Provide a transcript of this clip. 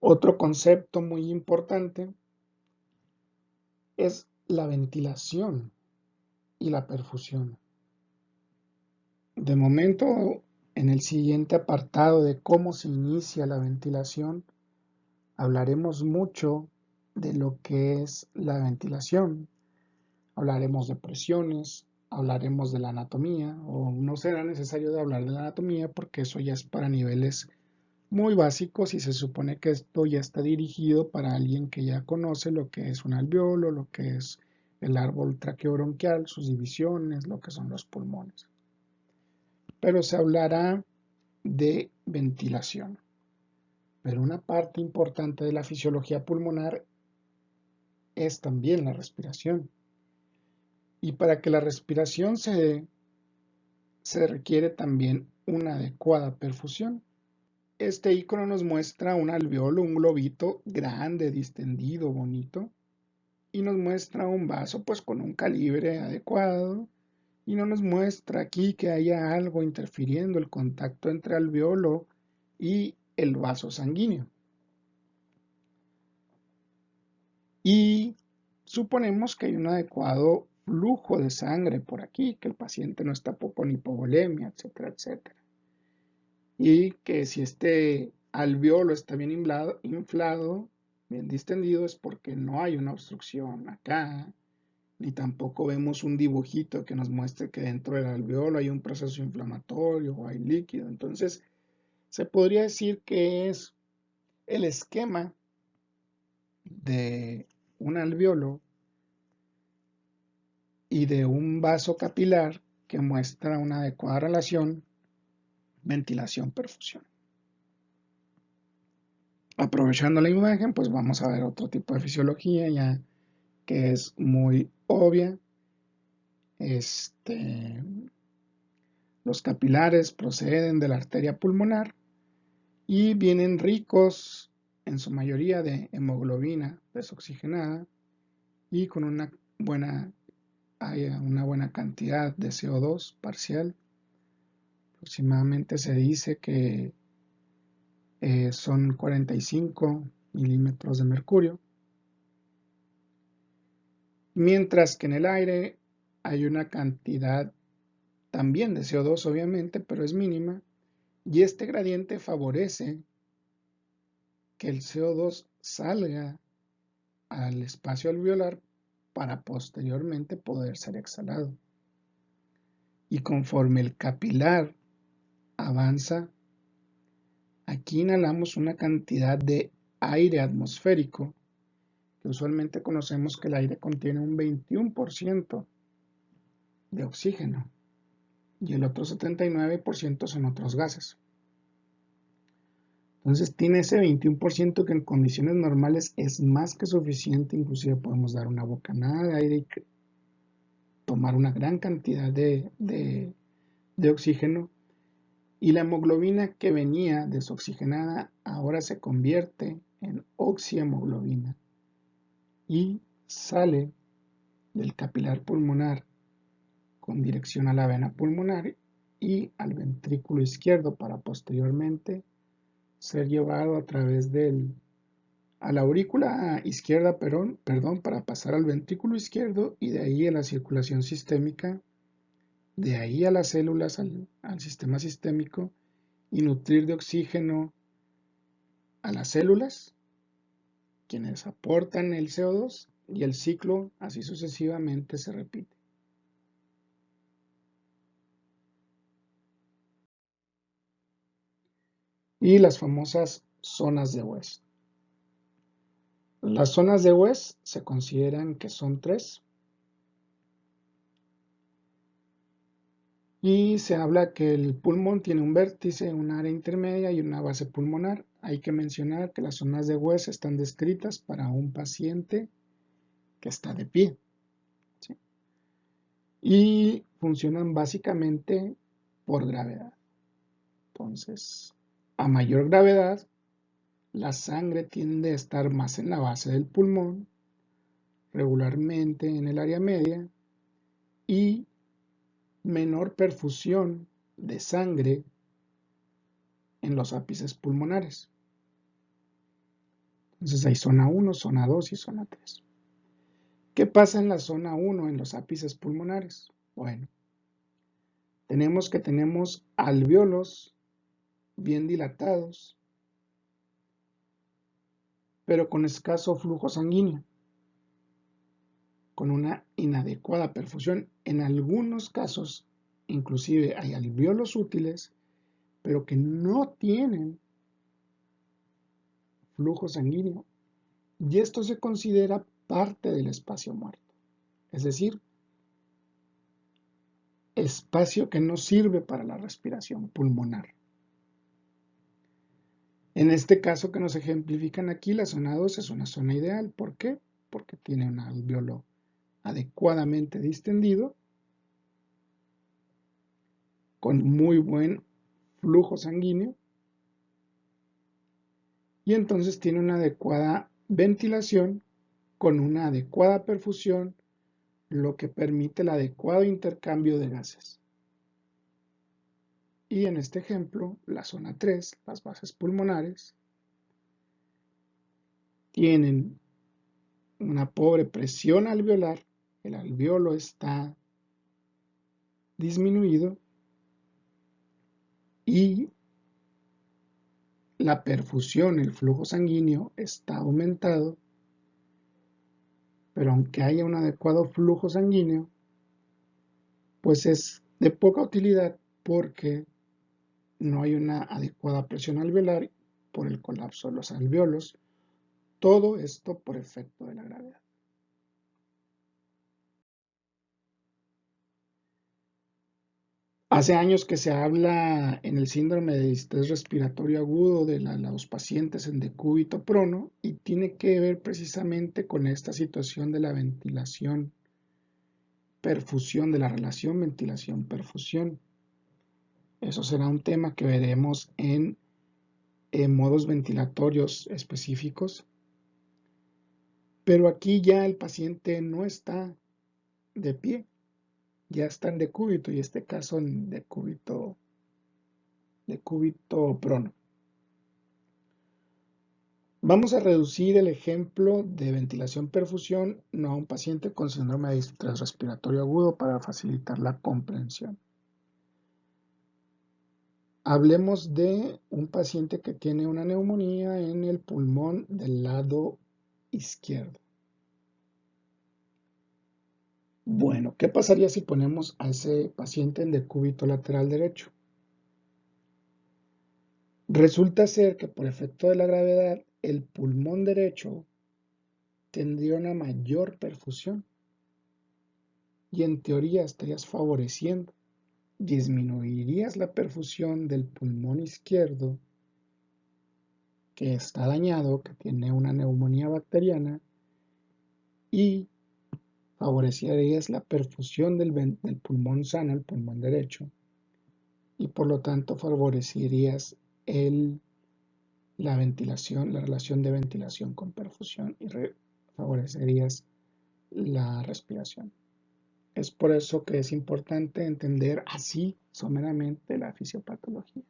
Otro concepto muy importante es la ventilación y la perfusión. De momento, en el siguiente apartado de cómo se inicia la ventilación, hablaremos mucho de lo que es la ventilación. Hablaremos de presiones, hablaremos de la anatomía, o no será necesario de hablar de la anatomía porque eso ya es para niveles muy básicos y se supone que esto ya está dirigido para alguien que ya conoce lo que es un alveolo, lo que es el árbol traqueobronquial, sus divisiones, lo que son los pulmones. Pero se hablará de ventilación. Pero una parte importante de la fisiología pulmonar es también la respiración. Y para que la respiración se dé, se requiere también una adecuada perfusión. Este icono nos muestra un alveolo, un globito grande, distendido, bonito, y nos muestra un vaso pues con un calibre adecuado, y no nos muestra aquí que haya algo interfiriendo el contacto entre alveolo y el vaso sanguíneo. Y suponemos que hay un adecuado flujo de sangre por aquí, que el paciente no está con hipovolemia, etcétera, etcétera. Y que si este alveolo está bien inflado, bien distendido, es porque no hay una obstrucción acá, ni tampoco vemos un dibujito que nos muestre que dentro del alveolo hay un proceso inflamatorio o hay líquido. Entonces, se podría decir que es el esquema de un alveolo y de un vaso capilar que muestra una adecuada relación ventilación-perfusión. Aprovechando la imagen, pues vamos a ver otro tipo de fisiología ya que es muy obvia. Los capilares proceden de la arteria pulmonar y vienen ricos en su mayoría de hemoglobina desoxigenada y con una buena cantidad de CO2 parcial. Aproximadamente se dice que son 45 milímetros de mercurio, mientras que en el aire hay una cantidad también de CO2 obviamente, pero es mínima, y este gradiente favorece que el CO2 salga al espacio alveolar para posteriormente poder ser exhalado. Y conforme el capilar avanza, aquí inhalamos una cantidad de aire atmosférico, que usualmente conocemos que el aire contiene un 21% de oxígeno y el otro 79% son otros gases. Entonces tiene ese 21% que en condiciones normales es más que suficiente, inclusive podemos dar una bocanada de aire y tomar una gran cantidad de oxígeno, y la hemoglobina que venía desoxigenada ahora se convierte en oxihemoglobina y sale del capilar pulmonar con dirección a la vena pulmonar y al ventrículo izquierdo para posteriormente ser llevado a través a la aurícula izquierda, perdón, para pasar al ventrículo izquierdo y de ahí a la circulación sistémica, de ahí a las células, al sistema sistémico y nutrir de oxígeno a las células, quienes aportan el CO2 y el ciclo así sucesivamente se repite. Y las famosas zonas de West. Las zonas de West se consideran que son 3. Y se habla que el pulmón tiene un vértice, un área intermedia y una base pulmonar. Hay que mencionar que las zonas de West están descritas para un paciente que está de pie, ¿sí? Y funcionan básicamente por gravedad. Entonces, a mayor gravedad, la sangre tiende a estar más en la base del pulmón, regularmente en el área media, y menor perfusión de sangre en los ápices pulmonares. Entonces hay zona 1, zona 2 y zona 3. ¿Qué pasa en la zona 1 en los ápices pulmonares? Bueno, tenemos alvéolos bien dilatados, pero con escaso flujo sanguíneo, con una inadecuada perfusión. En algunos casos, inclusive hay alvéolos útiles, pero que no tienen flujo sanguíneo. Y esto se considera parte del espacio muerto. Es decir, espacio que no sirve para la respiración pulmonar. En este caso que nos ejemplifican aquí, la zona 2 es una zona ideal. ¿Por qué? Porque tiene un alvéolo adecuadamente distendido, con muy buen flujo sanguíneo, y entonces tiene una adecuada ventilación con una adecuada perfusión, lo que permite el adecuado intercambio de gases. Y en este ejemplo, la zona 3, las bases pulmonares, tienen una pobre presión alveolar, el alvéolo está disminuido y la perfusión, el flujo sanguíneo está aumentado, pero aunque haya un adecuado flujo sanguíneo, pues es de poca utilidad porque no hay una adecuada presión alveolar por el colapso de los alvéolos. Todo esto por efecto de la gravedad. Hace años que se habla en el síndrome de distrés respiratorio agudo de los pacientes en decúbito prono y tiene que ver precisamente con esta situación de la ventilación, perfusión, de la relación ventilación-perfusión. Eso será un tema que veremos en modos ventilatorios específicos, pero aquí ya el paciente no está de pie, ya está en decúbito, y en este caso en decúbito prono. Vamos a reducir el ejemplo de ventilación-perfusión no a un paciente con síndrome de distrés respiratorio agudo para facilitar la comprensión. Hablemos de un paciente que tiene una neumonía en el pulmón del lado izquierdo. Bueno, ¿qué pasaría si ponemos a ese paciente en decúbito lateral derecho? Resulta ser que por efecto de la gravedad, el pulmón derecho tendría una mayor perfusión y en teoría estarías favoreciendo, disminuirías la perfusión del pulmón izquierdo que está dañado, que tiene una neumonía bacteriana, y favorecerías la perfusión del pulmón sano, el pulmón derecho, y por lo tanto favorecerías la ventilación, la relación de ventilación con perfusión, y favorecerías la respiración. Es por eso que es importante entender así someramente la fisiopatología.